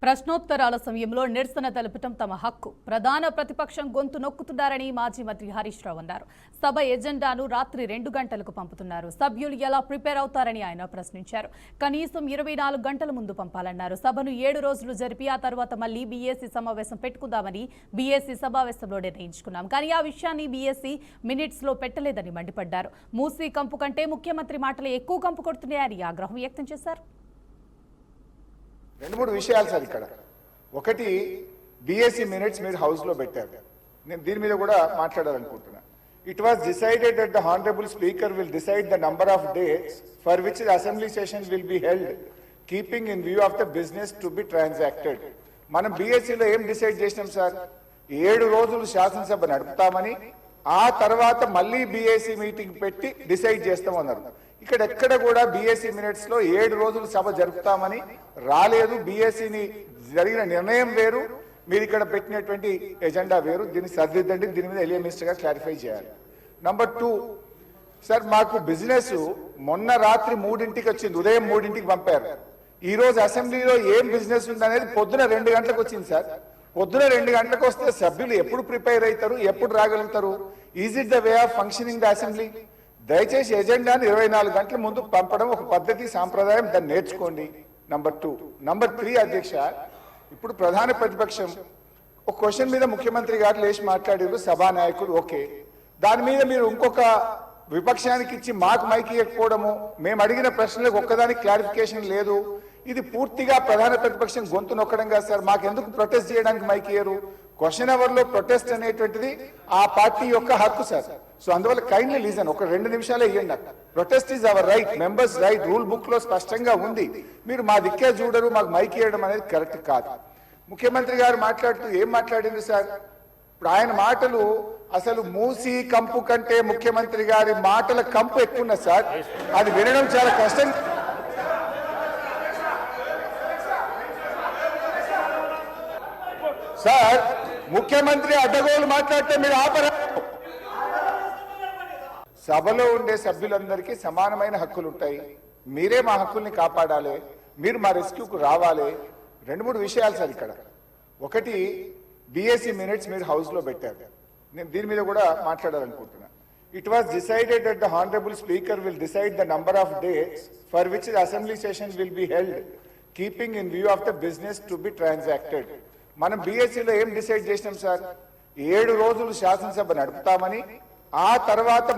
ప్రశ్నోత్తరాల సమయంలో నిరసన తెలపటం తమ హక్కు. ప్రధాన ప్రతిపక్షం గొంతు నొక్కుతున్నారని మాజీ మంత్రి హరీష్ రావు అన్నారు. సభ ఎజెండాను రాత్రి 2 గంటలకు పంపుతున్నారు. సభ్యులు ఎలా ప్రిపేర్ అవుతారని ఆయన ప్రశ్నించారు. కనీసం 24 గంటల ముందు పంపాలన్నారు. సభను 7 రోజులు జరిపి ఆ తర్వాత మళ్లీ బీఏసీ సమావేశం పెట్టుకుందామని బీఏసీ సమావేశంలో నిర్ణయించుకున్నాం. కానీ ఆ విషయాన్ని బీఏసీ మినిట్స్ లో పెట్టలేదని మండిపడ్డారు. మూసీ కంపు కంటే ముఖ్యమంత్రి మాటలే ఎక్కువ కంపు కొడుతున్నాయని ఆగ్రహం వ్యక్తం చేశారు. రెండు మూడు విషయాలు సార్ ఇక్కడ. ఒకటి, బీఏసీ మినిట్స్ మీరు హౌస్ లో పెట్టారు. నేను దీని మీద కూడా మాట్లాడాలనుకుంటున్నా. It was decided that the honourable speaker will decide the number of days for which the assembly sessions will be held keeping in view of the business to be transacted. మనం బీఎస్సీలో ఏం డిసైడ్ చేసినాం sir? 7 రోజులు శాసనసభ నడుపుతామని, ఆ తర్వాత మళ్ళీ BAC meeting పెట్టి డిసైడ్ చేస్తామన్నారు. ఇక్కడ ఎక్కడ కూడా బీఏసీ మినిట్స్ లో 7 రోజులు సభ జరుపుతామని రాలేదు. బీఏసీని జరిగిన నిర్ణయం వేరు, మీరు ఇక్కడ పెట్టినటువంటి ఎజెండా వేరు. దీన్ని సరిదిద్దండి. దీని మీద ఎలియా మినిస్టర్ గా క్లారిఫై చేయాలి. నంబర్ 2 సార్, మాకు బిజినెస్ మొన్న రాత్రి 3ంటికి వచ్చింది, ఉదయం 3ంటికి పంపారు. ఈ రోజు అసెంబ్లీలో ఏం బిజినెస్ ఉందనేది పొద్దున 2 గంటలకు వచ్చింది సార్. పొద్దున 2 గంటలకు వస్తే సభ్యులు ఎప్పుడు ప్రిపేర్ అవుతారు, ఎప్పుడు రాగలుగుతారు? Is it the way of functioning the assembly? దయచేసి ఎజెండాను 24 గంటల ముందు పంపడం ఒక పద్ధతి, సాంప్రదాయం. దాన్ని నేర్చుకోండి. నంబర్ 2. నంబర్ 3 అధ్యక్ష, ఇప్పుడు ప్రధాన ప్రతిపక్షం ఒక క్వశ్చన్ మీద ముఖ్యమంత్రి గారు లేచి మాట్లాడారు, సభానాయకుడు. ఓకే, దాని మీద మీరు ఇంకొక విపక్షానికి ఇచ్చి మాకు మైక్ ఇవ్వకపోవడము, మేము అడిగిన ప్రశ్నలకు ఒక్కదానికి క్లారిఫికేషన్ లేదు. ఇది పూర్తిగా ప్రధాన ప్రతిపక్షం గొంతు నొక్కడం కాదు సార్. మాకెందుకు ప్రొటెస్ట్ చేయడానికి మైక్ ఇయ్యరు? క్వశ్చన్ అవర్ లో ప్రొటెస్ట్ అనేటువంటిది ఆ పార్టీ యొక్క హక్కు సార్. సో అందువల్ల కైండ్లీ లీజన్, ఒక 2 నిమిషాలే ఇవ్వండి. Protest is our right, members right, rule book లో స్పష్టంగా ఉంది. మీరు మా దిక్కే చూడరు, మాకు మైక్ ఇవ్వడం అనేది కరెక్ట్ కాదు. ముఖ్యమంత్రి గారు మాట్లాడుతూ ఏం మాట్లాడింది సార్? ఇప్పుడు ఆయన మాటలు అసలు మూసీ కంపు కంటే ముఖ్యమంత్రి గారి మాటల కంపు ఎక్కువ ఉన్నది సార్. అది వినడం చాలా కష్టం. సార్, ముఖ్యమంత్రి అడ్డగోలు మాట్లాడితే మీరు ఆపరా? సభలో ఉండే సభ్యులందరికీ సమానమైన హక్కులు ఉంటాయి. మీరే మా హక్కుల్ని కాపాడాలి, మీరు మా రెస్క్యూకు రావాలి. 2-3 విషయాలు సార్ ఇక్కడ. ఒకటి, బీఏసీ మినిట్స్ మీరు హౌస్ లో పెట్టారు. నేను దీని మీద కూడా మాట్లాడాలనుకుంటున్నా. It was decided that the honourable speaker will decide the number of days for which the assembly sessions will be held keeping in view of the business to be transacted. మనం బీఎస్సీలో ఏం డిసైడ్ చేసినాం sir? 7 రోజులు శాసనసభ నడుపుతామని, ఆ తర్వాత